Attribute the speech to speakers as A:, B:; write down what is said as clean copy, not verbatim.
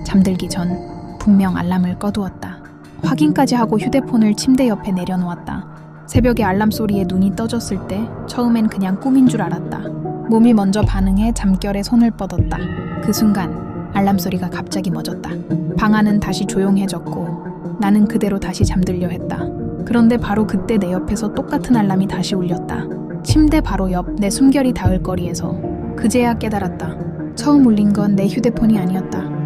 A: 잠들기 전 분명 알람을 꺼두었다. 확인까지 하고 휴대폰을 침대 옆에 내려놓았다. 새벽에 알람 소리에 눈이 떠졌을 때 처음엔 그냥 꿈인 줄 알았다. 몸이 먼저 반응해 잠결에 손을 뻗었다. 그 순간 알람 소리가 갑자기 멎었다. 방 안은 다시 조용해졌고 나는 그대로 다시 잠들려 했다. 그런데 바로 그때 내 옆에서 똑같은 알람이 다시 울렸다. 침대 바로 옆 내 숨결이 닿을 거리에서 그제야 깨달았다. 처음 울린 건 내 휴대폰이 아니었다.